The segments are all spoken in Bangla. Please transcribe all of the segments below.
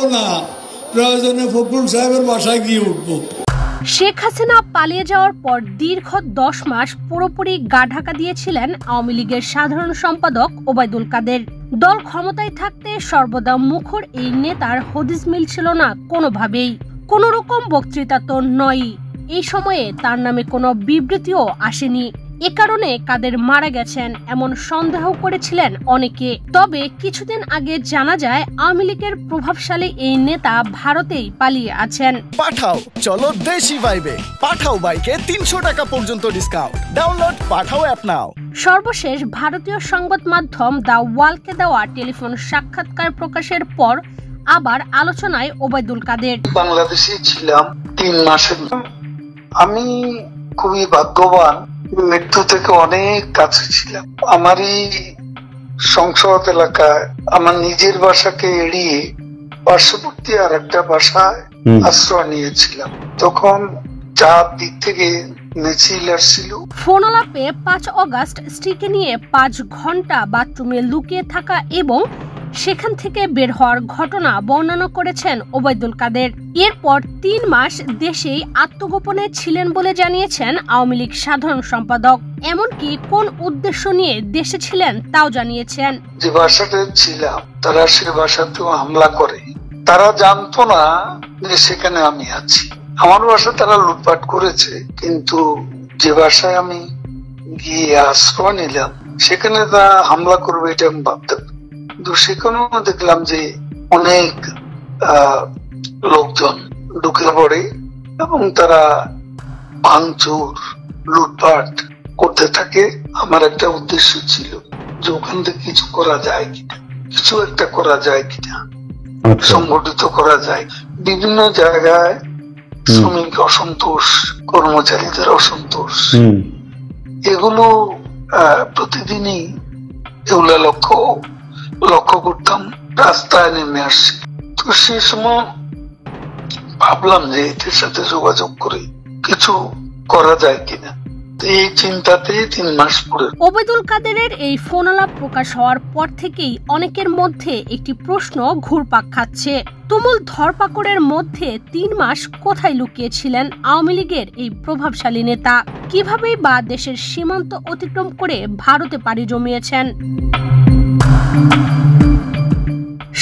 উঠবো না, প্রয়োজনে ফখরুল সাহেবের বাসায় গিয়ে উঠবো। শেখ হাসিনা পালিয়ে যাওয়ার পর দীর্ঘ 10 মাস পুরোপুরি গা ঢাকা দিয়েছিলেন আওয়ামী লীগের সাধারণ সম্পাদক ওবায়দুল কাদের। দল ক্ষমতায় থাকতে সর্বদা মুখর এই নেতার হদিস মিলছিল না কোনোভাবেই। কোন রকম বক্তৃতা তো নয়ই। এই সময়ে তার নামে কোনো বিবৃতিও আসেনি। এ কারণে কাদের মারা গেছেন এমন সন্দেহ করেছিলেন অনেকে। তবে কিছুদিন আগে জানা যায় আওয়ামী লীগের প্রভাবশালী এই নেতা ভারতেই পালিয়ে আছেন। পাঠাও চলো দেশি ভাইবে, পাঠাও বাইকে 300 টাকা পর্যন্ত ডিসকাউন্ট। ডাউনলোড পাঠাও অ্যাপ নাও। সর্বশেষ ভারতীয় সংবাদ মাধ্যম দ্য ওয়ালকে দেওয়া টেলিফোন সাক্ষাৎকার প্রকাশের পর আবার আলোচনায় ওবায়দুল কাদের। বাংলাদেশে ছিলাম 3 মাসের। আমি খুবই ভাগ্যবান, মৃত্যু থেকে অনেক কাছে ছিলাম। আমারই সংসদ এলাকায় আমার নিজের বাসাকে এড়িয়ে পার্শ্ববর্তী আর একটা বাসায় আশ্রয় নিয়েছিলাম। তখন 4 দিক থেকে মিছিল আসছিল। ফোন আলাপে 5 অগাস্ট স্ত্রীকে নিয়ে 5 ঘন্টা বাথরুমে লুকিয়ে থাকা এবং সেখান থেকে বের হওয়ার ঘটনা বর্ণনা করেছেন ওবায়দুল কাদের। এরপর 3 মাস দেশেই আত্মগোপনে ছিলেন বলে জানিয়েছেন আওয়ামী লীগ সাধারণ সম্পাদক। এমনকি কোন উদ্দেশ্য নিয়ে দেশে ছিলেন তাও জানিয়েছেন। যে বাসাতে ছিলাম তারা সে বাসাতেও হামলা করে। তারা জানতো না যে সেখানে আমি আছি। আমার বাসা তারা লুটপাট করেছে, কিন্তু যে বাসায় আমি গিয়ে আশ্রয় নিলাম সেখানে তারা হামলা করবে এটা আমি ভাবতাম। কিন্তু সেখানেও দেখলাম যে অনেক লোকজন ঢুকে পড়ে এবং তারা ভাঙচুর লুটপাট করতে থাকে। আমার একটা উদ্দেশ্য ছিল যে ওখান থেকে কিছু করা যায় কিনা, কিছু একটা করা যায় কিনা, সংগঠিত করা যায়। বিভিন্ন জায়গায় শ্রমিক অসন্তোষ, কর্মচারীদের অসন্তোষ, এগুলো প্রতিদিনই এগুলো লক্ষ্য করতাম, রাস্তায় নেমে আসছে। তো সে সময় ভাবলাম যে এদের সাথে যোগাযোগ করে কিছু করা যায় কিনা। এই চিন্তাতে 3 মাস পরে ওবায়দুল কাদেরের এই ফোন আলাপ প্রকাশ হওয়ার পর থেকেই অনেকের মধ্যে একটি প্রশ্ন ঘুরপাক খাচ্ছে। তুমুল ধরপাকড়ের মধ্যে 3 মাস কোথায় লুকিয়েছিলেন আওয়ামী লীগের এই প্রভাবশালী নেতা? কিভাবেই বা দেশের সীমান্ত অতিক্রম করে ভারতে পাড়ি জমিয়েছেন?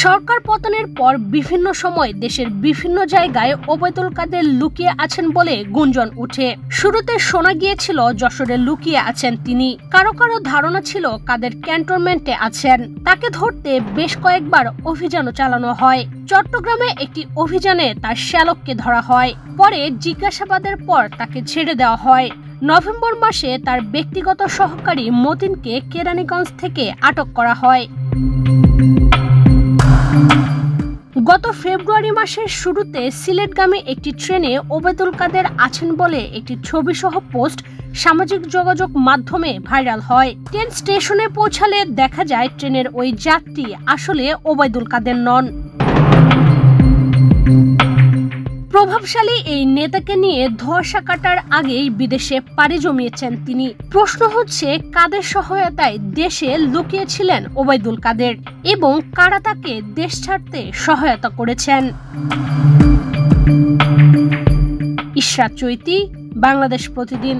সরকার পতনের পর বিভিন্ন সময় দেশের বিভিন্ন জায়গায় ওবায়দুল কাদের লুকিয়ে আছেন বলে গুঞ্জন উঠে। শুরুতে শোনা গিয়েছিল যশোরে লুকিয়ে আছেন তিনি। কারো কারো ধারণা ছিল কাদের ক্যান্টনমেন্টে আছেন। তাকে ধরতে বেশ কয়েকবার অভিযানও চালানো হয়। চট্টগ্রামে একটি অভিযানে তার শ্যালককে ধরা হয়। পরে জিজ্ঞাসাবাদের পর তাকে ছেড়ে দেওয়া হয়। নভেম্বর মাসে তার ব্যক্তিগত সহকারী মতিনকে কেরানীগঞ্জ থেকে আটক করা হয়। গত ফেব্রুয়ারি মাসের শুরুতে সিলেটগামী একটি ট্রেনে ওবায়দুল কাদের আছেন বলে একটি ছবিসহ পোস্ট সামাজিক যোগাযোগ মাধ্যমে ভাইরাল হয়। ট্রেন স্টেশনে পৌঁছালে দেখা যায় ট্রেনের ওই যাত্রী আসলে ওবায়দুল কাদের নন। প্রভাবশালী এই নেতাকে নিয়ে ধোঁয়াশা কাটার আগেই বিদেশে পাড়ি জমিয়েছেন তিনি। প্রশ্ন হচ্ছে কাদের সহায়তায় দেশে লুকিয়েছিলেন ওবায়দুল কাদের এবং কারা তাকে দেশ ছাড়তে সহায়তা করেছেন। ইশরাত চৈতি, বাংলাদেশ প্রতিদিন।